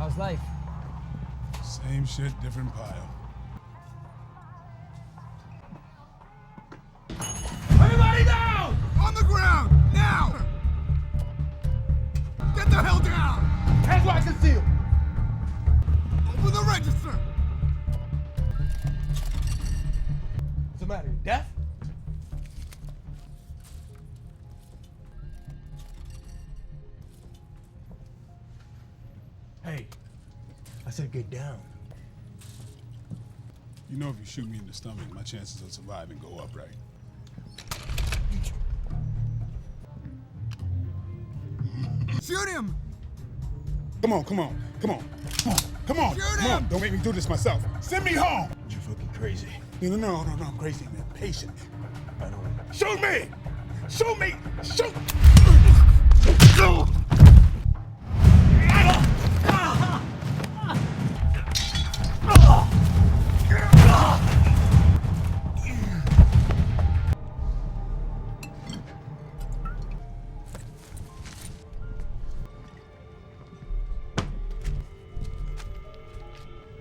How's life? Same shit, different pile. Everybody down! On the ground, now! Get the hell down! Hands where I can see you! Open the register! What's the matter, you deaf? Hey, I said get down. You know if you shoot me in the stomach, my chances of surviving go up, right? Shoot him! Come on, come on, come on, come on, come on! Shoot Come on, him! don't make me do this myself. Send me home! You fucking crazy. No, I'm crazy, man. Patient. I know. Shoot me! Shoot me! Shoot!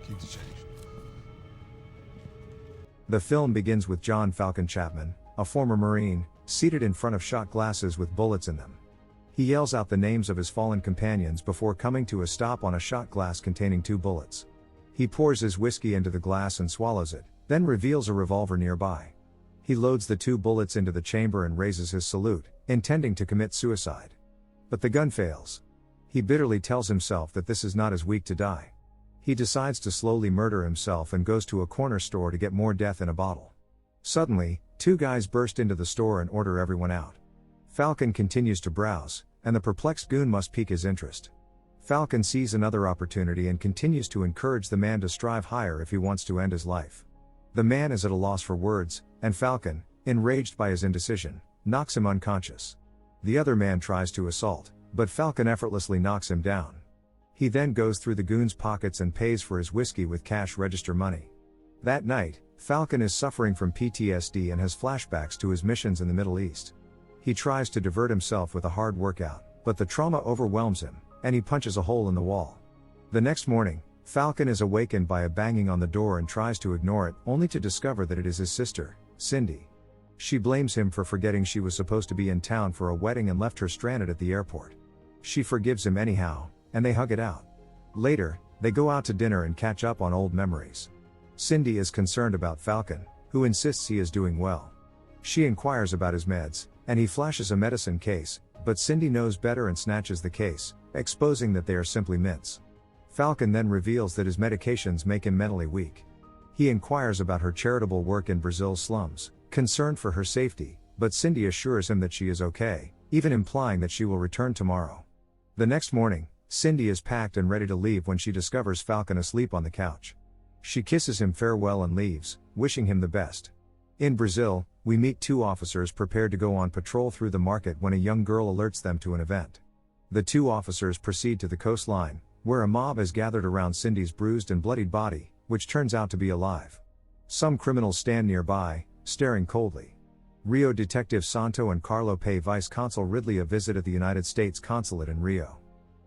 Keep the change. The film begins with John Falcon Chapman, a former Marine, seated in front of shot glasses with bullets in them. He yells out the names of his fallen companions before coming to a stop on a shot glass containing 2 bullets. He pours his whiskey into the glass and swallows it, then reveals a revolver nearby. He loads the 2 bullets into the chamber and raises his salute, intending to commit suicide. But the gun fails. He bitterly tells himself that this is not his week to die. He decides to slowly murder himself and goes to a corner store to get more death in a bottle. Suddenly, 2 guys burst into the store and order everyone out. Falcon continues to browse, and the perplexed goon must pique his interest. Falcon sees another opportunity and continues to encourage the man to strive higher if he wants to end his life. The man is at a loss for words, and Falcon, enraged by his indecision, knocks him unconscious. The other man tries to assault, but Falcon effortlessly knocks him down. He then goes through the goon's pockets and pays for his whiskey with cash register money. That night, Falcon is suffering from PTSD and has flashbacks to his missions in the Middle East. He tries to divert himself with a hard workout, but the trauma overwhelms him, and he punches a hole in the wall. The next morning, Falcon is awakened by a banging on the door and tries to ignore it, only to discover that it is his sister, Cindy. She blames him for forgetting she was supposed to be in town for a wedding and left her stranded at the airport. She forgives him anyhow, and they hug it out. Later, they go out to dinner and catch up on old memories. Cindy is concerned about Falcon, who insists he is doing well. She inquires about his meds, and he flashes a medicine case, but Cindy knows better and snatches the case, exposing that they are simply mints. Falcon then reveals that his medications make him mentally weak. He inquires about her charitable work in Brazil's slums, concerned for her safety, but Cindy assures him that she is okay, even implying that she will return tomorrow. The next morning, Cindy is packed and ready to leave when she discovers Falcon asleep on the couch. She kisses him farewell and leaves, wishing him the best. In Brazil, we meet 2 officers prepared to go on patrol through the market when a young girl alerts them to an event. The 2 officers proceed to the coastline, where a mob has gathered around Cindy's bruised and bloodied body, which turns out to be alive. Some criminals stand nearby, staring coldly. Rio Detective Santo and Carlo pay Vice Consul Ridley a visit at the United States Consulate in Rio.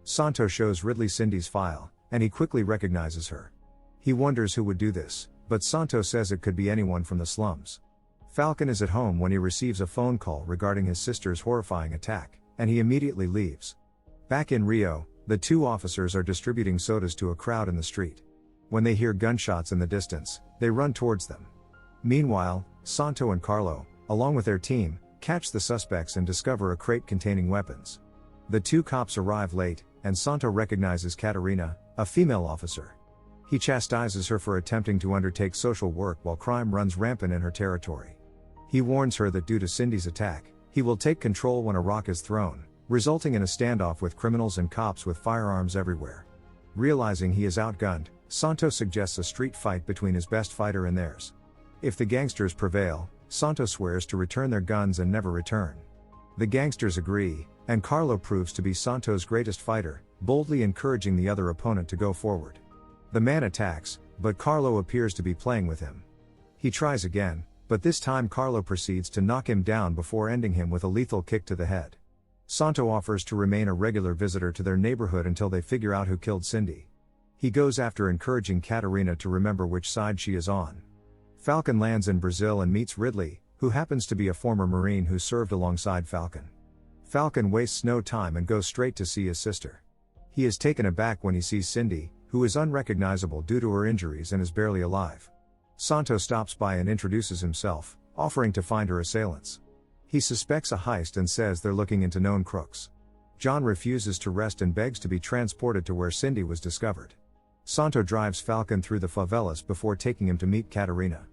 Santo shows Ridley Cindy's file, and he quickly recognizes her. He wonders who would do this, but Santo says it could be anyone from the slums. Falcon is at home when he receives a phone call regarding his sister's horrifying attack, and he immediately leaves. Back in Rio, the 2 officers are distributing sodas to a crowd in the street. When they hear gunshots in the distance, they run towards them. Meanwhile, Santo and Carlo, along with their team, catch the suspects and discover a crate containing weapons. The 2 cops arrive late, and Santo recognizes Katerina, a female officer. He chastises her for attempting to undertake social work while crime runs rampant in her territory. He warns her that due to Cindy's attack, he will take control when a rock is thrown, resulting in a standoff with criminals and cops with firearms everywhere. Realizing he is outgunned, Santo suggests a street fight between his best fighter and theirs. If the gangsters prevail, Santo swears to return their guns and never return. The gangsters agree, and Carlo proves to be Santo's greatest fighter, boldly encouraging the other opponent to go forward. The man attacks, but Carlo appears to be playing with him. He tries again, but this time Carlo proceeds to knock him down before ending him with a lethal kick to the head. Santo offers to remain a regular visitor to their neighborhood until they figure out who killed Cindy. He goes after encouraging Katerina to remember which side she is on. Falcon lands in Brazil and meets Ridley, who happens to be a former Marine who served alongside Falcon. Falcon wastes no time and goes straight to see his sister. He is taken aback when he sees Cindy, who is unrecognizable due to her injuries and is barely alive. Santo stops by and introduces himself, offering to find her assailants. He suspects a heist and says they're looking into known crooks. John refuses to rest and begs to be transported to where Cindy was discovered. Santo drives Falcon through the favelas before taking him to meet Katerina.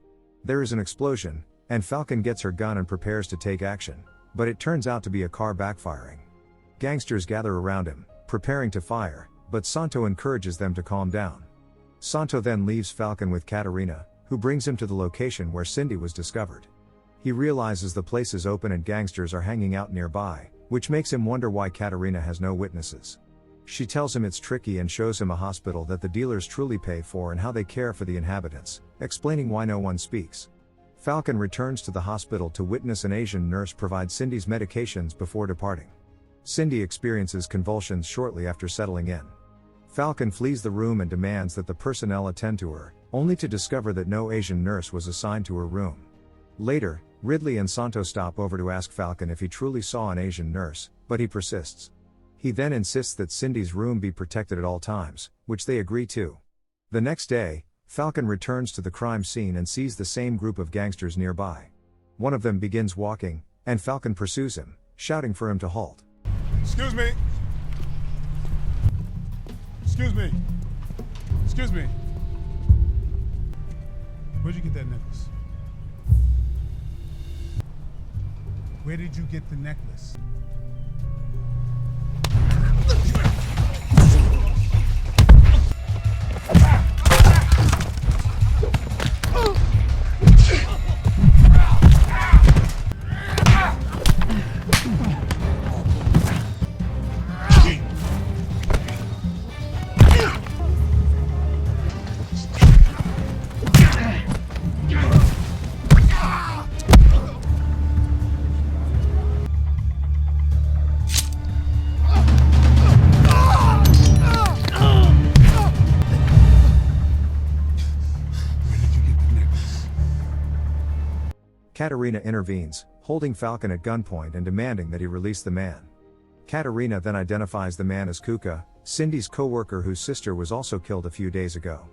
There is an explosion, and Falcon gets her gun and prepares to take action, but it turns out to be a car backfiring. Gangsters gather around him, preparing to fire, but Santo encourages them to calm down. Santo then leaves Falcon with Katerina, who brings him to the location where Cindy was discovered. He realizes the place is open and gangsters are hanging out nearby, which makes him wonder why Katerina has no witnesses. She tells him it's tricky and shows him a hospital that the dealers truly pay for and how they care for the inhabitants, explaining why no one speaks. Falcon returns to the hospital to witness an Asian nurse provide Cindy's medications before departing. Cindy experiences convulsions shortly after settling in. Falcon flees the room and demands that the personnel attend to her, only to discover that no Asian nurse was assigned to her room. Later, Ridley and Santo stop over to ask Falcon if he truly saw an Asian nurse, but he persists. He then insists that Cindy's room be protected at all times, which they agree to. The next day, Falcon returns to the crime scene and sees the same group of gangsters nearby. One of them begins walking, and Falcon pursues him, shouting for him to halt. Excuse me. Excuse me. Excuse me. Where'd you get that necklace? Where did you get the necklace? Katerina intervenes, holding Falcon at gunpoint and demanding that he release the man. Katerina then identifies the man as Kuka, Cindy's co-worker whose sister was also killed a few days ago.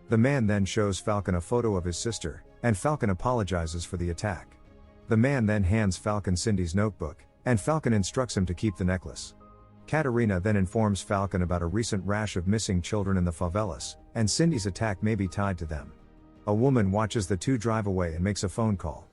The man then shows Falcon a photo of his sister, and Falcon apologizes for the attack. The man then hands Falcon Cindy's notebook, and Falcon instructs him to keep the necklace. Katerina then informs Falcon about a recent rash of missing children in the favelas, and Cindy's attack may be tied to them. A woman watches the two drive away and makes a phone call.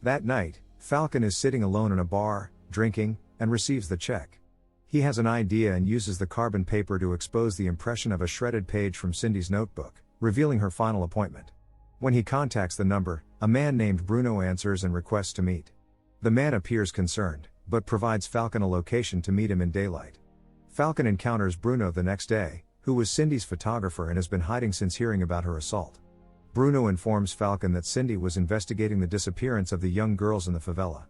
That night, Falcon is sitting alone in a bar, drinking, and receives the check. He has an idea and uses the carbon paper to expose the impression of a shredded page from Cindy's notebook, revealing her final appointment. When he contacts the number, a man named Bruno answers and requests to meet. The man appears concerned, but provides Falcon a location to meet him in daylight. Falcon encounters Bruno the next day, who was Cindy's photographer and has been hiding since hearing about her assault. Bruno informs Falcon that Cindy was investigating the disappearance of the young girls in the favela.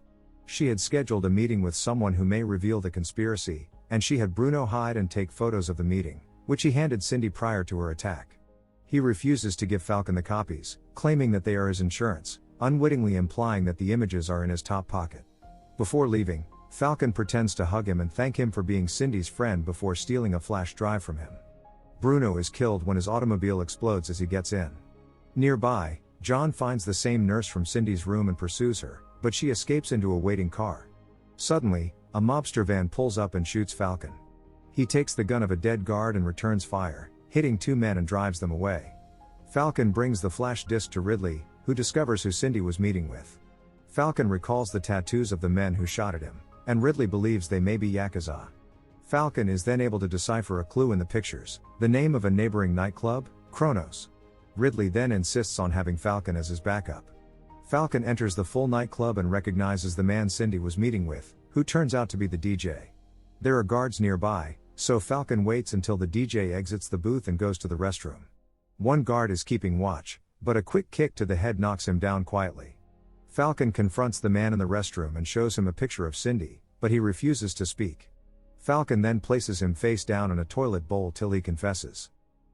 She had scheduled a meeting with someone who may reveal the conspiracy, and she had Bruno hide and take photos of the meeting, which he handed Cindy prior to her attack. He refuses to give Falcon the copies, claiming that they are his insurance, unwittingly implying that the images are in his top pocket. Before leaving, Falcon pretends to hug him and thank him for being Cindy's friend before stealing a flash drive from him. Bruno is killed when his automobile explodes as he gets in. Nearby, John finds the same nurse from Cindy's room and pursues her, but she escapes into a waiting car. Suddenly, a mobster van pulls up and shoots Falcon. He takes the gun of a dead guard and returns fire, hitting two men and drives them away. Falcon brings the flash disc to Ridley, who discovers who Cindy was meeting with. Falcon recalls the tattoos of the men who shot at him, and Ridley believes they may be Yakuza. Falcon is then able to decipher a clue in the pictures, the name of a neighboring nightclub, Kronos. Ridley then insists on having Falcon as his backup. Falcon enters the full nightclub and recognizes the man Cindy was meeting with, who turns out to be the DJ. There are guards nearby, so Falcon waits until the DJ exits the booth and goes to the restroom. One guard is keeping watch, but a quick kick to the head knocks him down quietly. Falcon confronts the man in the restroom and shows him a picture of Cindy, but he refuses to speak. Falcon then places him face down in a toilet bowl till he confesses.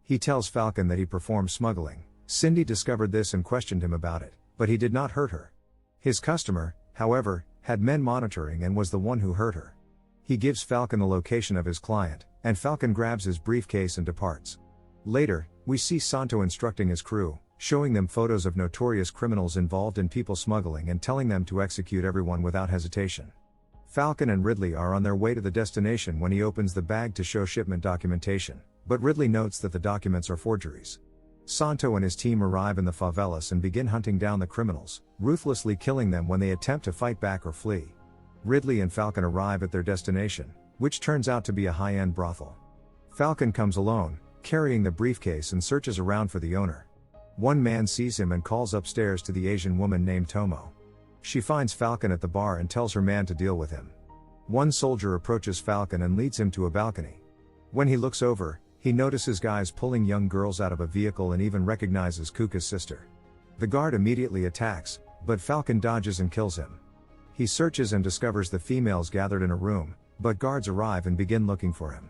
He tells Falcon that he performed smuggling. Cindy discovered this and questioned him about it, but he did not hurt her. His customer, however, had men monitoring and was the one who hurt her. He gives Falcon the location of his client, and Falcon grabs his briefcase and departs. Later, we see Santo instructing his crew, showing them photos of notorious criminals involved in people smuggling and telling them to execute everyone without hesitation. Falcon and Ridley are on their way to the destination when he opens the bag to show shipment documentation, but Ridley notes that the documents are forgeries. Santo and his team arrive in the favelas and begin hunting down the criminals, ruthlessly killing them when they attempt to fight back or flee. Ridley and Falcon arrive at their destination, which turns out to be a high-end brothel. Falcon comes alone, carrying the briefcase, and searches around for the owner. One man sees him and calls upstairs to the Asian woman named Tomo. She finds Falcon at the bar and tells her man to deal with him. One soldier approaches Falcon and leads him to a balcony. When he looks over, he notices guys pulling young girls out of a vehicle and even recognizes Kuka's sister. The guard immediately attacks, but Falcon dodges and kills him. He searches and discovers the females gathered in a room, but guards arrive and begin looking for him.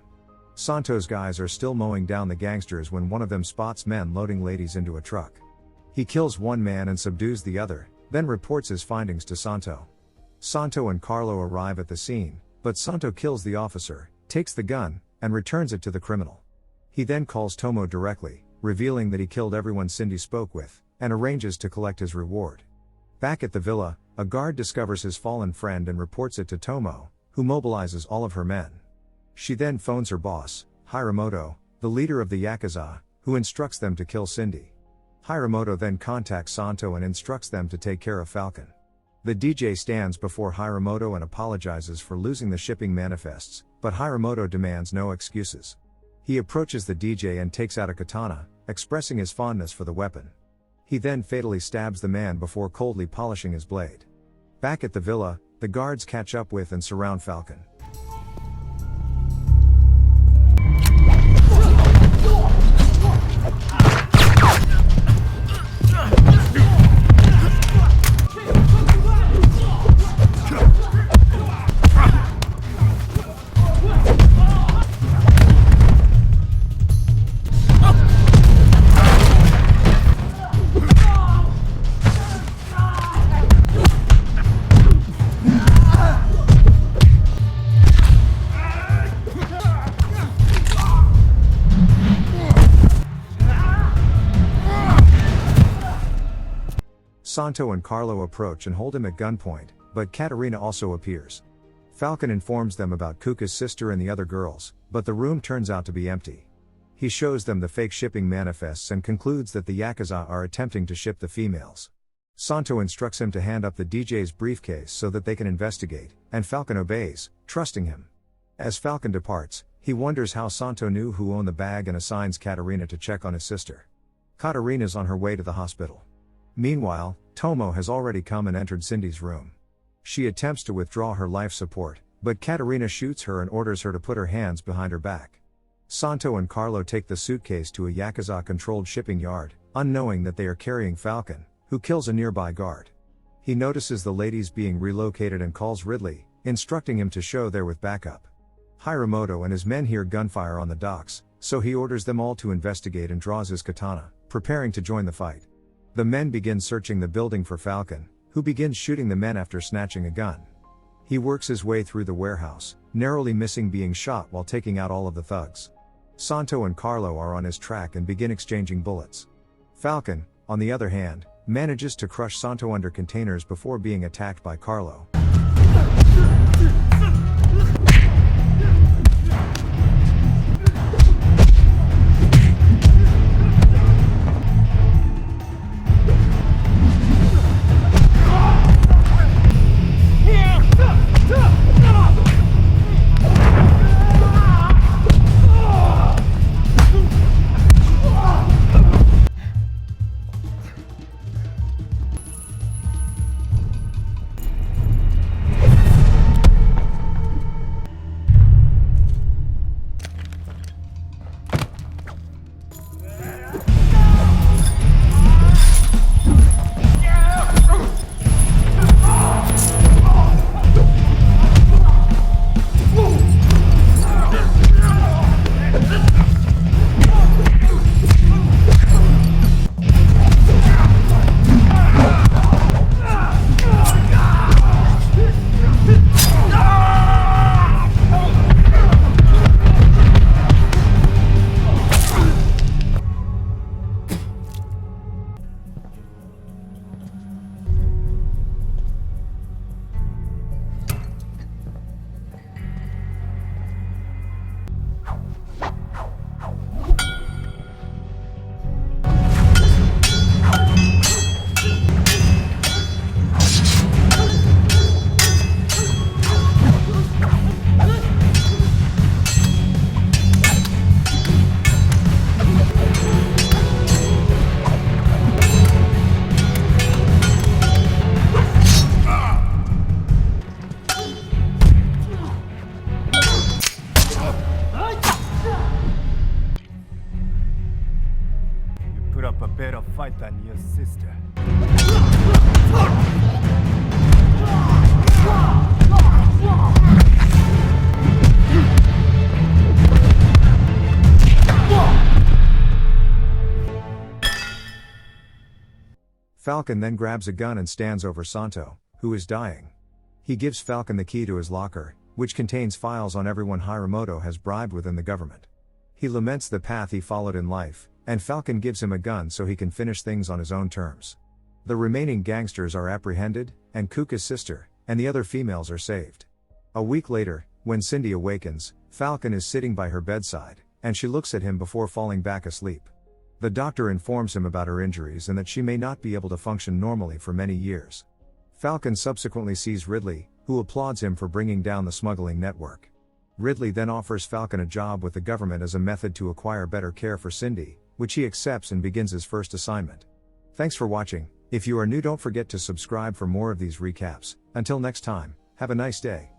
Santo's guys are still mowing down the gangsters when one of them spots men loading ladies into a truck. He kills one man and subdues the other, then reports his findings to Santo. Santo and Carlo arrive at the scene, but Santo kills the officer, takes the gun, and returns it to the criminal. He then calls Tomo directly, revealing that he killed everyone Cindy spoke with, and arranges to collect his reward. Back at the villa, a guard discovers his fallen friend and reports it to Tomo, who mobilizes all of her men. She then phones her boss, Hiramoto, the leader of the Yakuza, who instructs them to kill Cindy. Hiramoto then contacts Santo and instructs them to take care of Falcon. The DJ stands before Hiramoto and apologizes for losing the shipping manifests, but Hiramoto demands no excuses. He approaches the DJ and takes out a katana, expressing his fondness for the weapon. He then fatally stabs the man before coldly polishing his blade. Back at the villa, the guards catch up with and surround Falcon. Santo and Carlo approach and hold him at gunpoint, but Katerina also appears. Falcon informs them about Kuka's sister and the other girls, but the room turns out to be empty. He shows them the fake shipping manifests and concludes that the Yakuza are attempting to ship the females. Santo instructs him to hand up the DJ's briefcase so that they can investigate, and Falcon obeys, trusting him. As Falcon departs, he wonders how Santo knew who owned the bag and assigns Katerina to check on his sister. Katerina's on her way to the hospital. Meanwhile, Tomo has already come and entered Cindy's room. She attempts to withdraw her life support, but Katerina shoots her and orders her to put her hands behind her back. Santo and Carlo take the suitcase to a Yakuza-controlled shipping yard, unknowing that they are carrying Falcon, who kills a nearby guard. He notices the ladies being relocated and calls Ridley, instructing him to show there with backup. Hiramoto and his men hear gunfire on the docks, so he orders them all to investigate and draws his katana, preparing to join the fight. The men begin searching the building for Falcon, who begins shooting the men after snatching a gun. He works his way through the warehouse, narrowly missing being shot while taking out all of the thugs. Santo and Carlo are on his track and begin exchanging bullets. Falcon, on the other hand, manages to crush Santo under containers before being attacked by Carlo. up a better fight than your sister. Falcon then grabs a gun and stands over Santo, who is dying. He gives Falcon the key to his locker, which contains files on everyone Hiromoto has bribed within the government. He laments the path he followed in life, and Falcon gives him a gun so he can finish things on his own terms. The remaining gangsters are apprehended, and Kuka's sister, and the other females are saved. A week later, when Cindy awakens, Falcon is sitting by her bedside, and she looks at him before falling back asleep. The doctor informs him about her injuries and that she may not be able to function normally for many years. Falcon subsequently sees Ridley, who applauds him for bringing down the smuggling network. Ridley then offers Falcon a job with the government as a method to acquire better care for Cindy, which he accepts and begins his first assignment. Thanks for watching. If you are new, don't forget to subscribe for more of these recaps. Until next time, have a nice day.